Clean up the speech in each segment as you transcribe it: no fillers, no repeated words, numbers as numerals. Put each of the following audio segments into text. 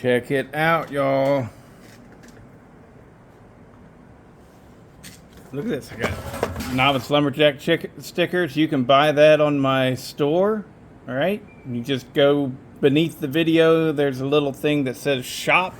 Check it out, y'all. Look at this. I got Novice Lumberjack stickers. You can buy that on my store. All right. You just go beneath the video. There's a little thing that says shop.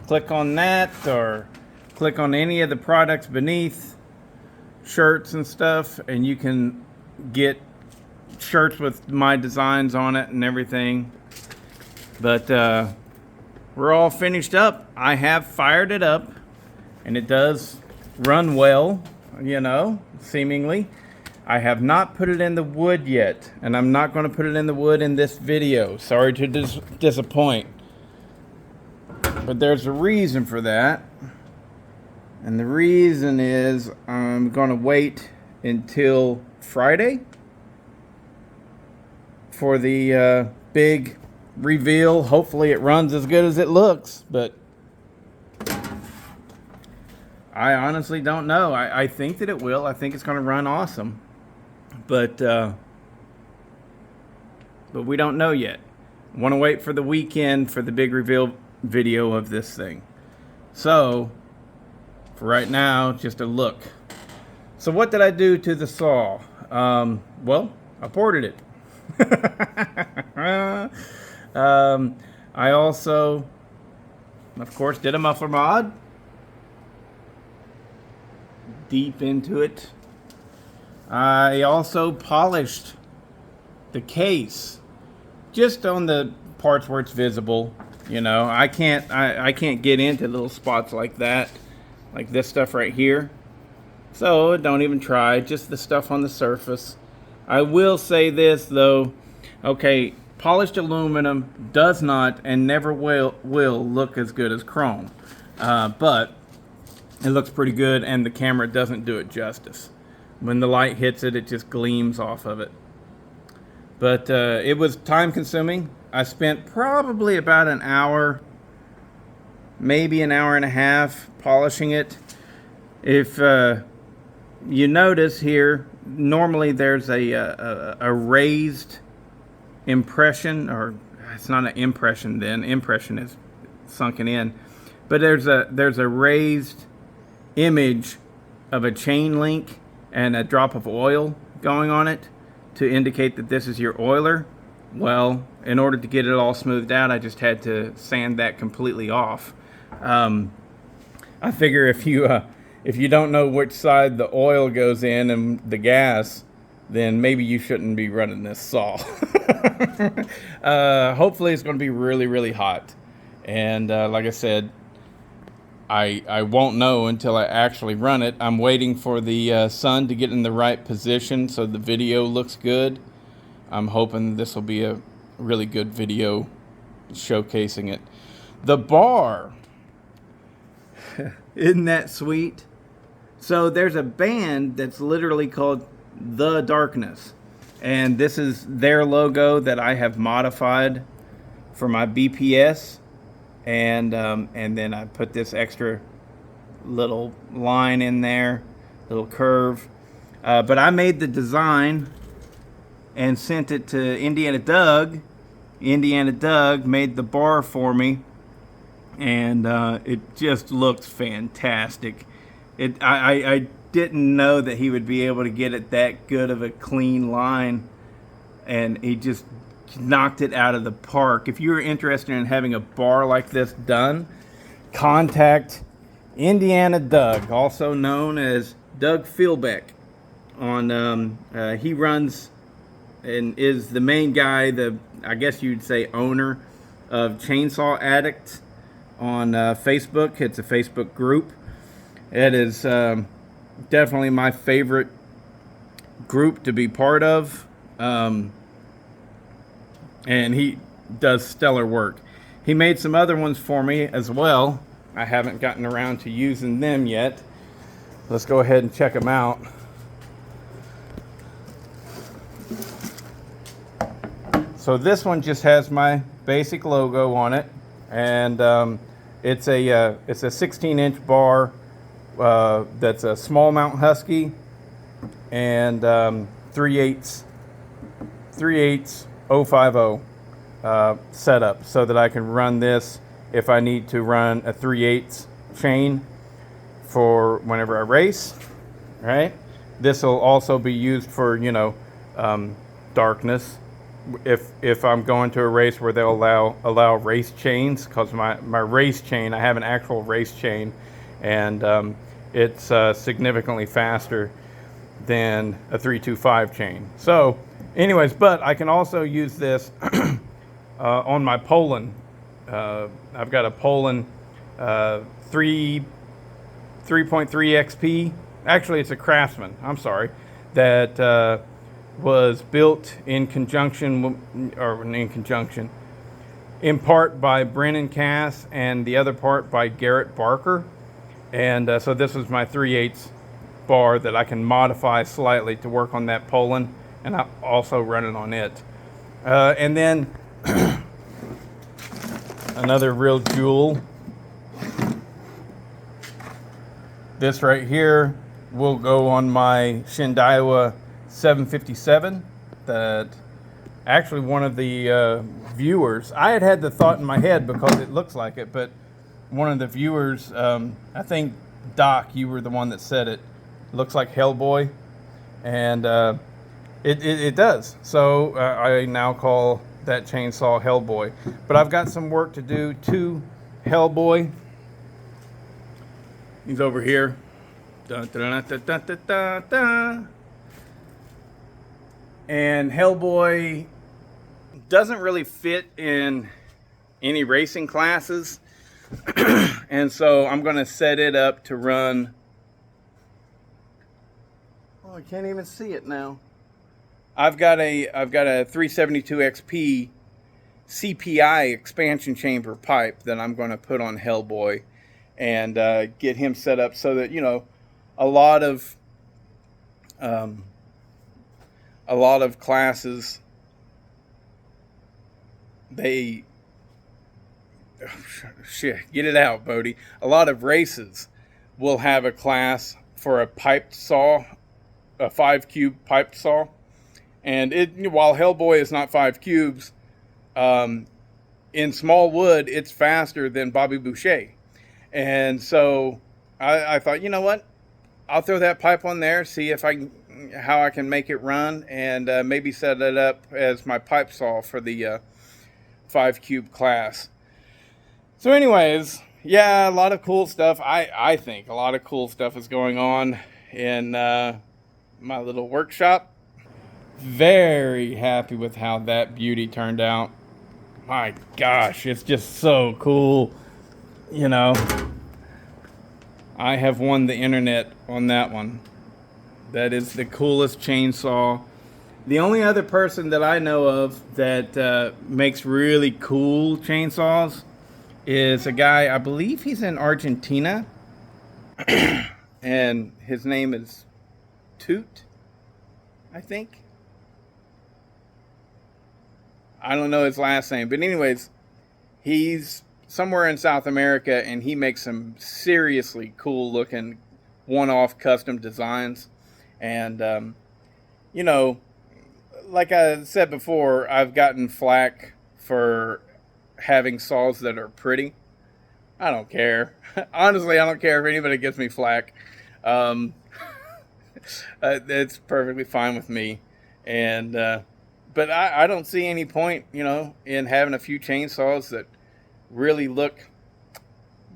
Click on that or click on any of the products beneath, shirts and stuff, and you can get shirts with my designs on it and everything. But we're all finished up. I have fired it up, and it does run well, you know, seemingly. I have not put it in the wood yet, and I'm not going to put it in the wood in this video. Sorry to disappoint. But there's a reason for that. And the reason is I'm going to wait until Friday for the big reveal. Hopefully it runs as good as it looks, but I honestly don't know. I think that it will. I think it's going to run awesome, but we don't know yet. Want to wait for the weekend for the big reveal video of this thing. So for right now, just a look. So what did I do to the saw? Well, I ported it. I also, of course, did a muffler mod. Deep into it. I also polished the case, just on the parts where it's visible. You know, I can't get into little spots like that, like this stuff right here. So don't even try, just the stuff on the surface. I will say this though, okay, polished aluminum does not and never will look as good as chrome, but it looks pretty good, and the camera doesn't do it justice. When the light hits it, it just gleams off of it. But it was time consuming. I spent probably about an hour, maybe an hour and a half polishing it. If you notice here, normally there's a raised impression, or it's not an impression then, impression is sunken in, but there's a raised image of a chain link and a drop of oil going on it to indicate that this is your oiler. Well, in order to get it all smoothed out, I just had to sand that completely off. I figure if you don't know which side the oil goes in and the gas, then maybe you shouldn't be running this saw. Hopefully it's going to be really, really hot. And like I said, I won't know until I actually run it. I'm waiting for the sun to get in the right position so the video looks good. I'm hoping this will be a really good video showcasing it. The bar, isn't that sweet? So there's a band that's literally called The Darkness, and this is their logo that I have modified for my BPS. And then I put this extra little line in there, little curve. But I made the design and sent it to Indiana Doug. Indiana Doug made the bar for me, and it just looks fantastic. I didn't know that he would be able to get it that good of a clean line, and he just knocked it out of the park. If you're interested in having a bar like this done, contact Indiana Doug, also known as Doug Philbeck. He runs and is the main guy, I guess you'd say owner of Chainsaw Addict on Facebook. It's a Facebook group. It is definitely my favorite group to be part of. And he does stellar work. He made some other ones for me as well. I haven't gotten around to using them yet. Let's go ahead and check them out. So this one just has my basic logo on it, and it's a 16-inch bar that's a small mount Husky and 3/8 050 setup, so that I can run this if I need to run a 3/8 chain for whenever I race, right? This will also be used for, darkness. If I'm going to a race where they'll allow race chains, because my race chain, I have an actual race chain, and it's significantly faster than a 325 chain. So, anyways, but I can also use this on my Poland. I've got a Poland 3.3 XP. Actually, it's a Craftsman. I'm sorry, that was built in part by Brennan Cass, and the other part by Garrett Barker. And so this is my 3/8 bar that I can modify slightly to work on that Poland, and I also run it on it. And then another real jewel. This right here will go on my Shindaiwa 757 that actually one of the viewers, I had the thought in my head because it looks like it, but one of the viewers, I think Doc, you were the one that said it, looks like Hellboy, and it does. So I now call that chainsaw Hellboy. But I've got some work to do to Hellboy. He's over here. Dun, dun, dun, dun, dun, dun, dun. And Hellboy doesn't really fit in any racing classes. And so I'm going to set it up to run. Oh, I can't even see it now. I've got a 372 XP CPI expansion chamber pipe that I'm going to put on Hellboy and get him set up so that, a lot of classes, they, get it out, Bodie. A lot of races will have a class for a piped saw, a 5 cube piped saw, and while Hellboy is not 5 cubes, in small wood it's faster than Bobby Boucher, and so I thought, you know what, I'll throw that pipe on there, see if how I can make it run, and maybe set it up as my pipe saw for the 5 cube class. So anyways, yeah, a lot of cool stuff. I think a lot of cool stuff is going on in my little workshop. Very happy with how that beauty turned out. My gosh, it's just so cool. I have won the internet on that one. That is the coolest chainsaw. The only other person that I know of that makes really cool chainsaws is a guy, I believe he's in Argentina, and his name is Toot, I think. I don't know his last name, but anyways, he's somewhere in South America, and he makes some seriously cool looking one-off custom designs. And like I said before, I've gotten flack for having saws that are pretty. I don't care. Honestly, I don't care if anybody gives me flack. It's perfectly fine with me. And but I don't see any point, in having a few chainsaws that really look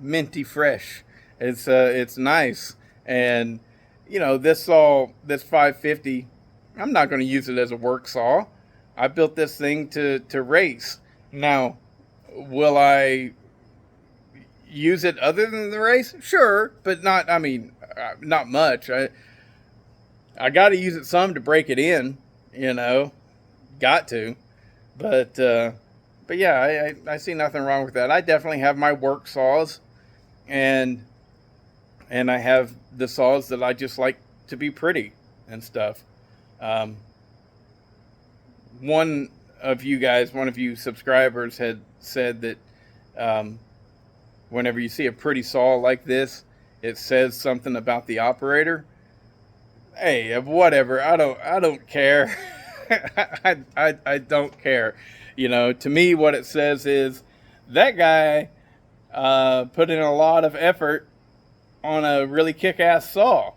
minty fresh. It's nice. And this 550, I'm not going to use it as a work saw. I built this thing to race. Now, will I use it other than the race? Sure, but not much. I got to use it some to break it in, got to. But yeah, I see nothing wrong with that. I definitely have my work saws, and I have the saws that I just like to be pretty and stuff. One of you subscribers had said that whenever you see a pretty saw like this, it says something about the operator. Hey, whatever. I don't care. I don't care. To me, what it says is that guy put in a lot of effort on a really kick-ass saw.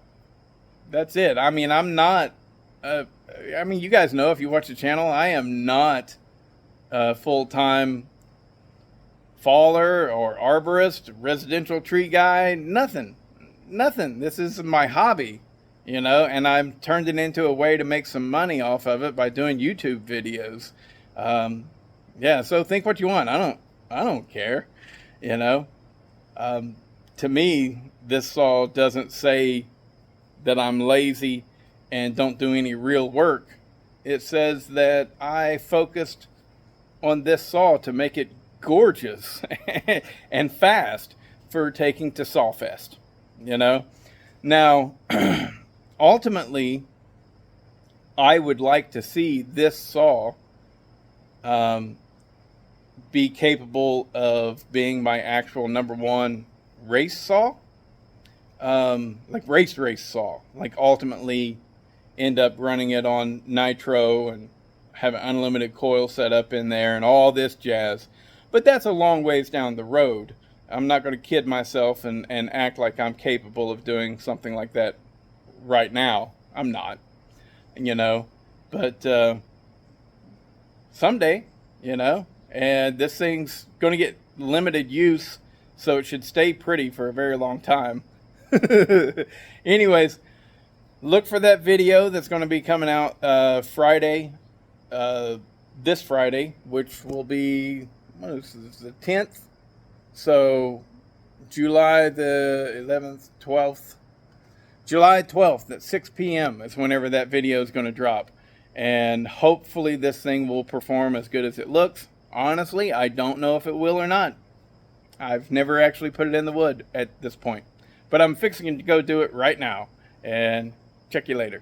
That's it. I mean, I'm not, I mean, you guys know if you watch the channel, I am not a full-time faller or arborist, residential tree guy, nothing. This is my hobby, you know, and I've turned it into a way to make some money off of it by doing YouTube videos. Yeah, so think what you want. I don't care, you know. To me, this saw doesn't say that I'm lazy and don't do any real work. It says that I focused on this saw to make it gorgeous and fast for taking to Sawfest, you know. Now, ultimately, I would like to see this saw be capable of being my actual #1 race saw, like race saw, like ultimately end up running it on nitro and have an unlimited coil set up in there and all this jazz. But that's a long ways down the road. I'm not going to kid myself and act like I'm capable of doing something like that right now. I'm not, you know, but someday, you know, and this thing's going to get limited use, so it should stay pretty for a very long time. Anyways, look for that video that's going to be coming out Friday, this Friday, which will be, what is this, the 10th? So July the 11th, 12th, July 12th at 6 p.m. is whenever that video is going to drop. And hopefully this thing will perform as good as it looks. Honestly, I don't know if it will or not. I've never actually put it in the wood at this point. But I'm fixing to go do it right now. And check you later.